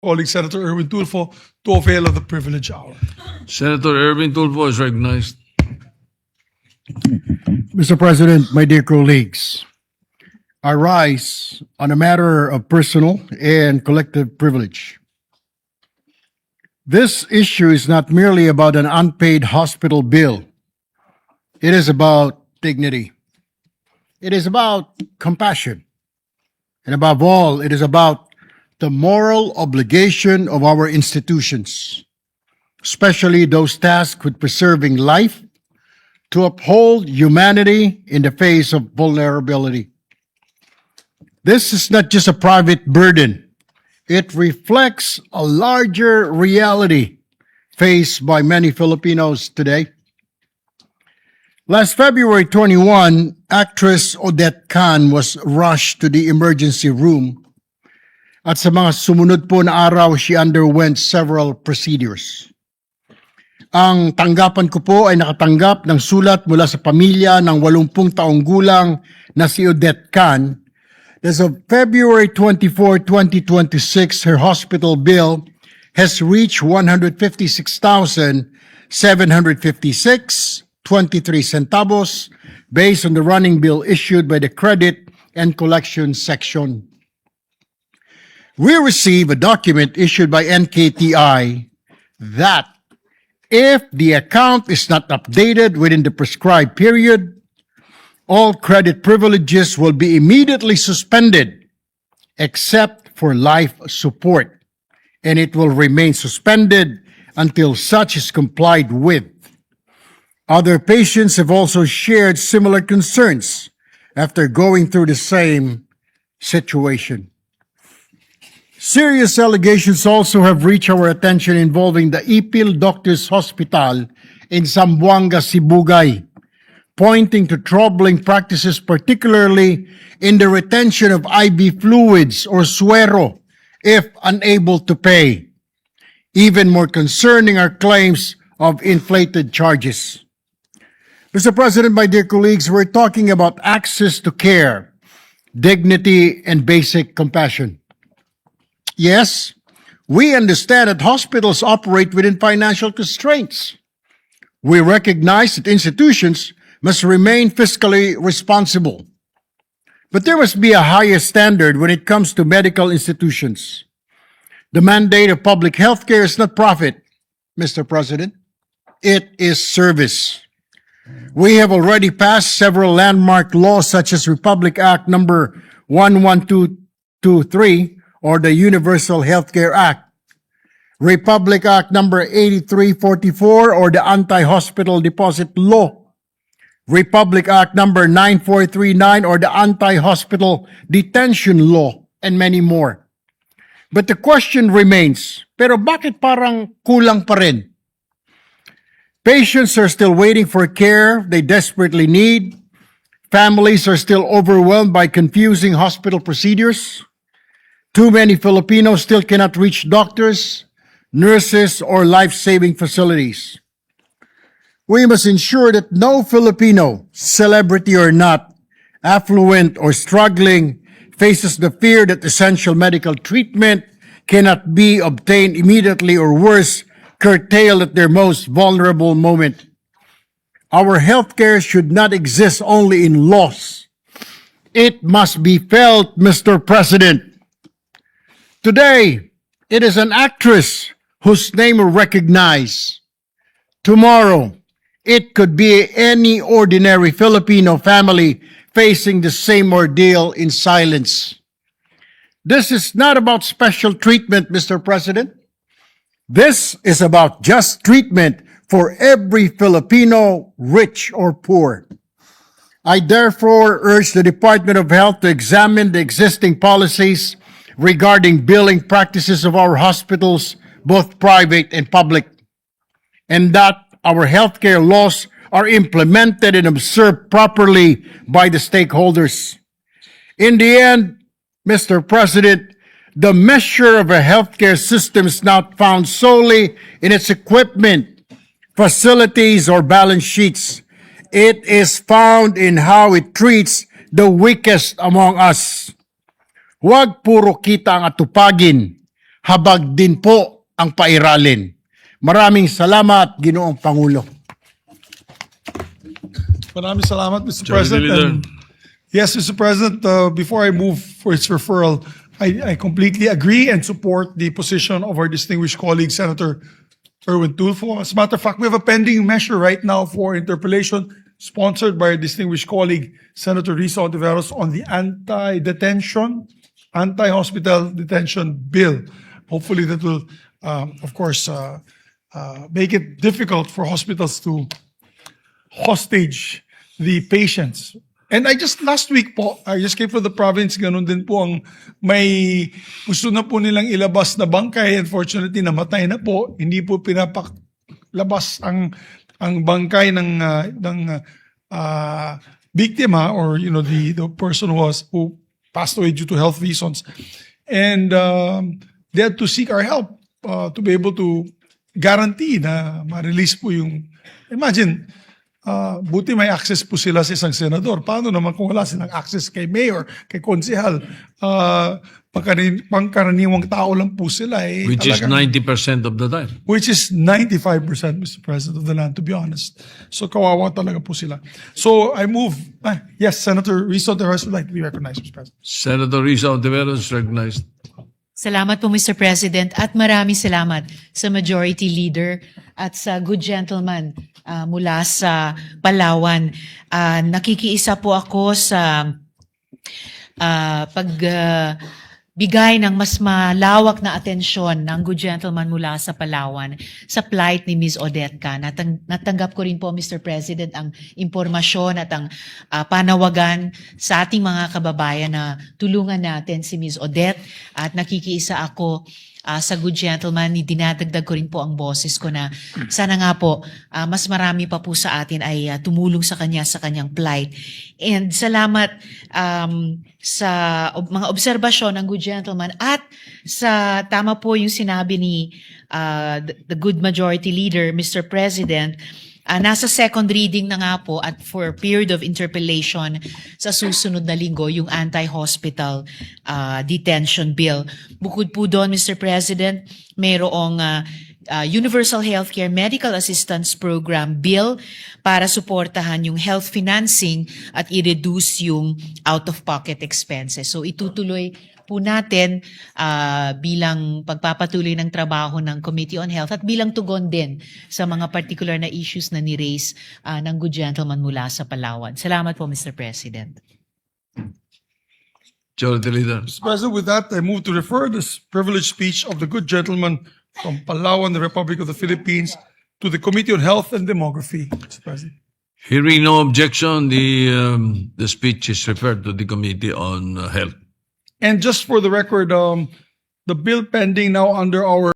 calling Senator Erwin Tulfo to avail of the privilege hour. Senator Erwin Tulfo is recognized. Mr. President, my dear colleagues, I rise on a matter of personal and collective privilege. This issue is not merely about an unpaid hospital bill. It is about dignity. It is about compassion. And above all, it is about the moral obligation of our institutions, especially those tasked with preserving life, to uphold humanity in the face of vulnerability. This is not just a private burden. It reflects a larger reality faced by many Filipinos today. Last February 21, actress Odette Khan was rushed to the emergency room. At sa mga sumunod po na araw, she underwent several procedures. Ang tanggapan ko po ay nakatanggap ng sulat mula sa pamilya ng 80 taong gulang na si Odette Khan. As of February 24, 2026, her hospital bill has reached 156,756.23 centavos based on the running bill issued by the Credit and Collection Section. We receive a document issued by NKTI that if the account is not updated within the prescribed period, all credit privileges will be immediately suspended except for life support, and it will remain suspended until such is complied with. Other patients have also shared similar concerns after going through the same situation. Serious allegations also have reached our attention involving the Ipil Doctors Hospital in Zamboanga, Sibugay, pointing to troubling practices, particularly in the retention of IV fluids or suero if unable to pay. Even more concerning are claims of inflated charges. Mr. President, my dear colleagues, we're talking about access to care, dignity, and basic compassion. Yes, we understand that hospitals operate within financial constraints. We recognize that institutions must remain fiscally responsible. But there must be a higher standard when it comes to medical institutions. The mandate of public health care is not profit, Mr. President. It is service. We have already passed several landmark laws such as Republic Act number 11223 or the Universal Healthcare Act, Republic Act number 8344 or the Anti-Hospital Deposit Law, Republic Act number 9439 or the Anti-Hospital Detention Law, and many more. But the question remains, pero bakit parang kulang pa rin? Patients are still waiting for care they desperately need. Families are still overwhelmed by confusing hospital procedures. Too many Filipinos still cannot reach doctors, nurses, or life-saving facilities. We must ensure that no Filipino, celebrity or not, affluent or struggling, faces the fear that essential medical treatment cannot be obtained immediately or worse, curtailed at their most vulnerable moment. Our healthcare should not exist only in laws. It must be felt, Mr. President. Today, it is an actress whose name we recognize. Tomorrow, it could be any ordinary Filipino family facing the same ordeal in silence. This is not about special treatment, Mr. President. This is about just treatment for every Filipino, rich or poor. I therefore urge the Department of Health to examine the existing policies regarding billing practices of our hospitals, both private and public, and that our healthcare laws are implemented and observed properly by the stakeholders. In the end, Mr. President, the measure of a healthcare system is not found solely in its equipment, facilities, or balance sheets. It is found in how it treats the weakest among us. Huwag puro kita ang atupagin. habag din po ang pairalin. Maraming salamat, Ginoong Pangulo. Maraming salamat, Mr. Majority President. Leader. And yes, Mr. President, before I move for its referral, I completely agree and support the position of our distinguished colleague, Senator Erwin Tulfo. As a matter of fact, we have a pending measure right now for interpellation sponsored by our distinguished colleague, Senator Risa Hontiveros, on the Anti-Hospital Detention Bill. Hopefully that will, of course, make it difficult for hospitals to hostage the patients. And last week po, I just came from the province, ganun din po ang may gusto na po nilang ilabas na bangkay. Unfortunately, namatay na po. Hindi po pinapaklabas ang bangkay ng biktima or the person who passed away due to health reasons. And they had to seek our help to be able to guarantee na ma-release po yung, imagine, buti may access po sila sa isang senador. Paano naman kung wala silang access kay mayor, kay konsehal? Pangkaraniwang tao lang po sila. Which is 90% of the time. Which is 95%, Mr. President, of the land, to be honest. So kawawa talaga po sila. So I move, yes, Senator Risa Hontiveros would like to be recognized, Mr. President. Senator Risa Hontiveros is recognized. Salamat po, Mr. President, at maraming salamat sa Majority Leader at sa good gentleman mula sa Palawan. Nakikiisa po ako sa pagbigay ng mas malawak na atensyon ng good gentleman mula sa Palawan sa plight ni Ms. Odette Khan. Natanggap ko rin po, Mr. President, ang impormasyon at ang panawagan sa ating mga kababayan na tulungan natin si Ms. Odette at nakikiisa ako sa good gentleman, dinadagdag ko rin po ang boses ko na sana nga po mas marami pa po sa atin ay tumulong sa kanya sa kanyang plight. And salamat sa mga obserbasyon ng good gentleman at sa tama po yung sinabi ni the good majority leader, Mr. President. Nasa second reading na nga po at for a period of interpellation sa susunod na linggo yung Anti-Hospital Detention Bill. Bukod po doon, Mr. President, mayroong Universal Healthcare Medical Assistance Program Bill para suportahan yung health financing at i-reduce yung out-of-pocket expenses. So itutuloy po natin bilang pagpapatuloy ng trabaho ng Committee on Health at bilang tugon din sa mga particular na issues na ni-raise ng good gentleman mula sa Palawan. Salamat po, Mr. President. Majority Leader. Mr. President, with that, I move to refer this privileged speech of the good gentleman from Palawan, the Republic of the Philippines, to the Committee on Health and Demography, Mr. President. Hearing no objection, the speech is referred to the Committee on Health. And just for the record, the bill pending now under our